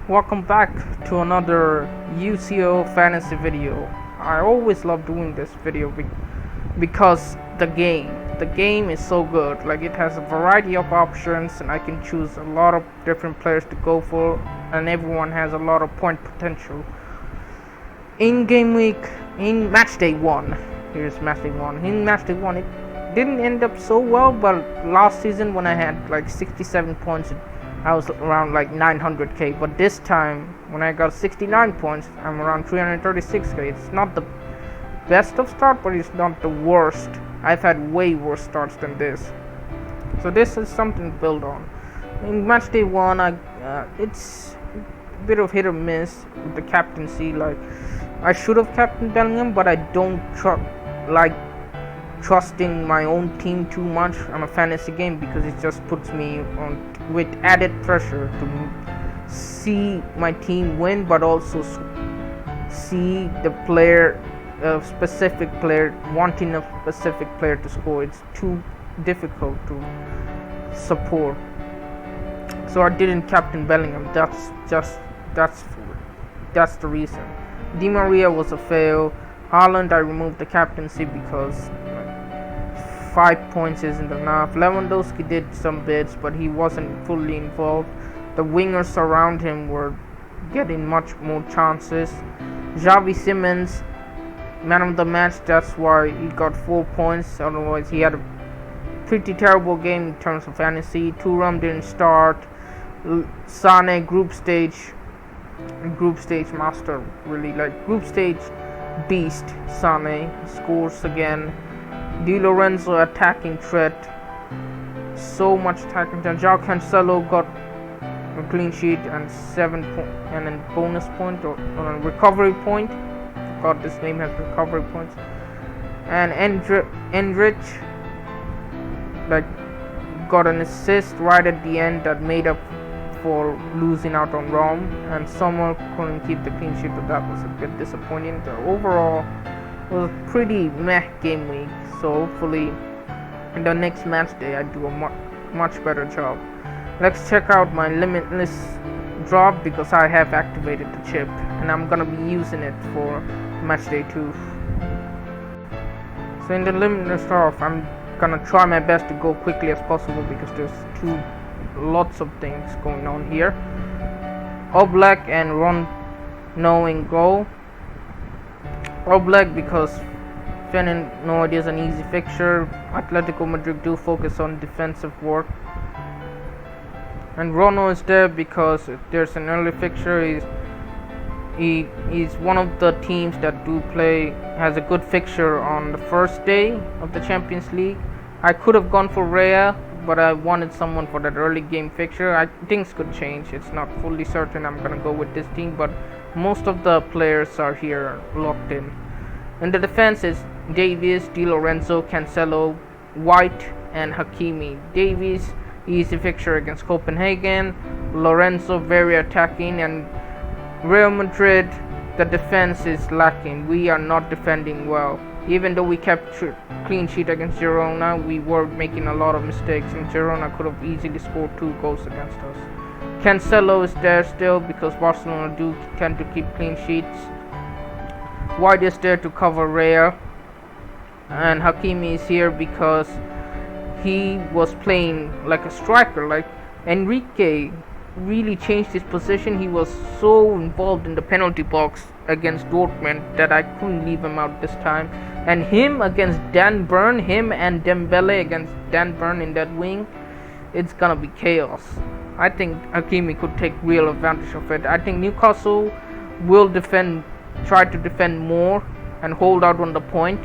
Welcome back to another UCO fantasy video. I always love doing this video because the game is so good. Like, it has a variety of options and I can choose a lot of different players to go for, and everyone has a lot of point potential. In game week, in matchday 1, here's matchday 1. In matchday 1 it didn't end up so well, but last season when I had like 67 points, I was around like 900k. But this time when I got 69 points, I'm around 336k. It's not the best of start, but it's not the worst. I've had way worse starts than this, so this is something to build on. In matchday 1, it's a bit of hit or miss with the captaincy. Like, I should have captained Bellingham, but I don't trusting my own team too much on a fantasy game, because it just puts me on with added pressure to see my team win, but also see the player, a specific player, wanting a specific player to score. It's too difficult to support, so I didn't captain Bellingham. That's the reason. Di Maria was a fail. Haaland, I removed the captaincy because 5 points isn't enough. Lewandowski did some bits, but he wasn't fully involved. The wingers around him were getting much more chances. Xavi Simons, man of the match, that's why he got 4 points. Otherwise, he had a pretty terrible game in terms of fantasy. Thuram didn't start. Sane, group stage master, really, like group stage beast. Sane scores again. Di Lorenzo attacking threat, so much attacking threat. João Cancelo got a clean sheet and 7 and a bonus point or a recovery point. God, this name has recovery points. And Endrich like got an assist right at the end that made up for losing out on Rome, and Sommer couldn't keep the clean sheet, but that was a bit disappointing. The overall was a pretty meh game week, so hopefully in the next match day I do a much better job. Let's check out my Limitless drop, because I have activated the chip and I'm gonna be using it for match day 2. So in the Limitless drop, I'm gonna try my best to go quickly as possible, because there's lots of things going on here. Oblak and Ron knowing goal. Oblak because Feyenoord is an easy fixture. Atletico Madrid do focus on defensive work. And Rono is there because there's an early fixture. He's one of the teams that has a good fixture on the first day of the Champions League. I could have gone for Raya, but I wanted someone for that early game fixture. Things could change. It's not fully certain I'm gonna go with this team, but most of the players are here locked in. In the defense is Davies, Di Lorenzo, Cancelo, White, and Hakimi. Davies, easy fixture against Copenhagen. Lorenzo, very attacking. And Real Madrid, the defense is lacking. We are not defending well. Even though we kept clean sheet against Girona, we were making a lot of mistakes, and Girona could have easily scored 2 goals against us. Cancelo is there still because Barcelona do tend to keep clean sheets. White is there to cover Raya, and Hakimi is here because he was playing like a striker. Like, Enrique really changed his position. He was so involved in the penalty box against Dortmund that I couldn't leave him out this time. And him against Dan Burn, him and Dembele against Dan Burn in that wing, it's gonna be chaos. I think Hakimi could take real advantage of it. I think Newcastle will try to defend more and hold out on the point,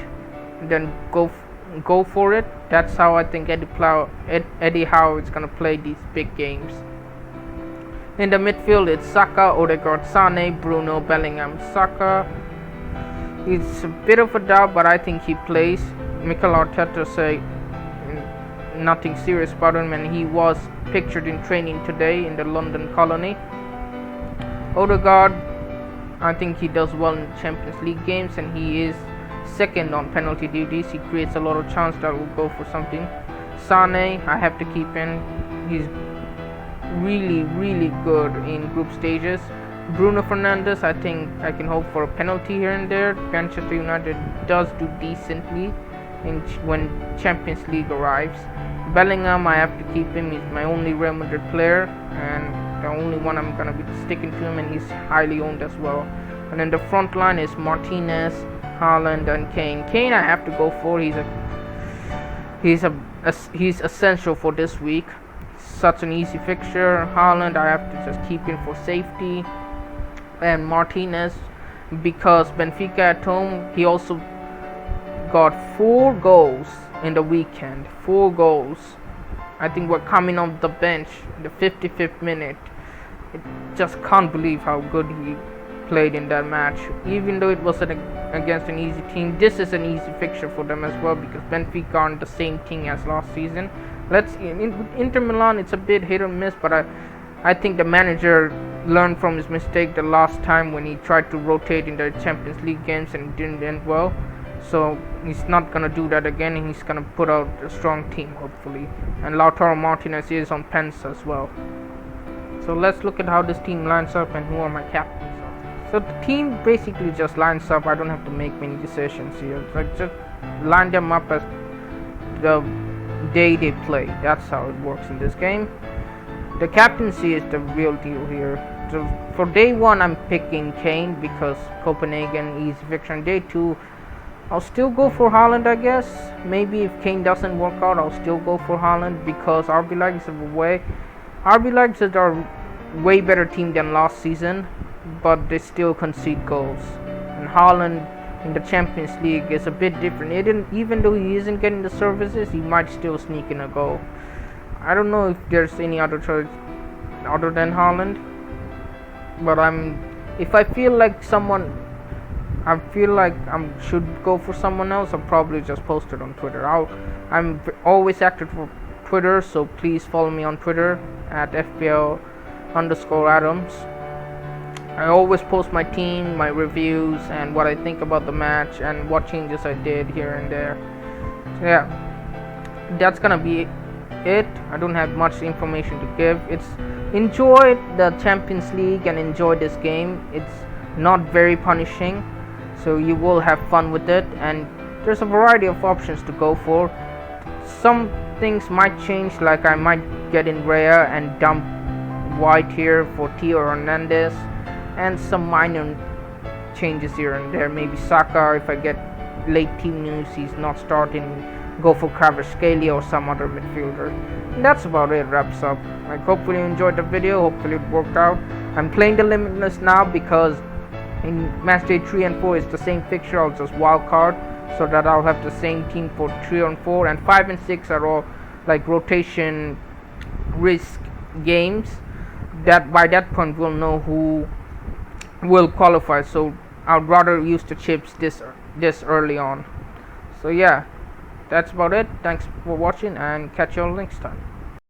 and then go for it. That's how I think Eddie Howe is gonna play these big games. In the midfield, it's Saka, Odegaard, Sane, Bruno, Bellingham. Saka, it's a bit of a doubt, but I think he plays. Mikel Arteta say nothing serious about him, and he was pictured in training today in the London colony. Odegaard, I think he does well in Champions League games, and he is second on penalty duties. He creates a lot of chance that will go for something. Sane, I have to keep in. He's really good in group stages. Bruno Fernandes, I think I can hope for a penalty here and there. Manchester United does do decently when Champions League arrives. Bellingham, I have to keep him. He's my only Real Madrid player and the only one I'm gonna be sticking to him, and he's highly owned as well. And then the front line is Martinez, Haaland, and Kane. Kane, I have to go for. He's essential for this week. Such an easy fixture. Haaland, I have to just keep him for safety. And Martinez, because Benfica at home, he also got 4 goals in the weekend. 4 goals. I think we're coming off the bench in the 55th minute. I just can't believe how good he played in that match. Even though it wasn't against an easy team, this is an easy fixture for them as well, because Benfica aren't the same team as last season. Inter Milan, it's a bit hit or miss, but I think the manager learned from his mistake the last time when he tried to rotate in the Champions League games and it didn't end well. So he's not gonna do that again, and he's gonna put out a strong team hopefully. And Lautaro Martinez is on pens as well. So let's look at how this team lines up and who are my captains. So the team basically just lines up. I don't have to make many decisions here. Like, just line them up as the day they play. That's how it works in this game. The captaincy is the real deal here. So for day 1, I'm picking Kane because Copenhagen easy fixture. And day 2, I'll still go for Haaland, I guess. Maybe if Kane doesn't work out, I'll still go for Haaland because RB Leipzig are a way better team than last season, but they still concede goals. And Haaland in the Champions League is a bit different. Even though he isn't getting the services, he might still sneak in a goal. I don't know if there's any other choice other than Haaland, but if I feel like I should go for someone else, I'll probably just post it on Twitter. I'm always active for Twitter, so please follow me on Twitter at FPL_Adams. I always post my team, my reviews, and what I think about the match and what changes I did here and there. So yeah, that's gonna be it. I don't have much information to give. Enjoy the Champions League and enjoy this game. It's not very punishing, so you will have fun with it, and there's a variety of options to go for. Some things might change, like I might get in Raya and dump White here for Theo Hernandez, and some minor changes here and there. Maybe Saka, if I get late team news he's not starting, go for Kvaratskhelia or some other midfielder. And that's about it. Wraps up. I hopefully you enjoyed the video. Hopefully it worked out. I'm playing the Limitless now because in Matchday 3 and 4 is the same fixture. I'll just wildcard so that I'll have the same team for 3 and 4, and 5 and 6 are all like rotation risk games. That by that point we'll know who will qualify. So I'd rather use the chips this early on. So yeah, that's about it. Thanks for watching and catch you all next time.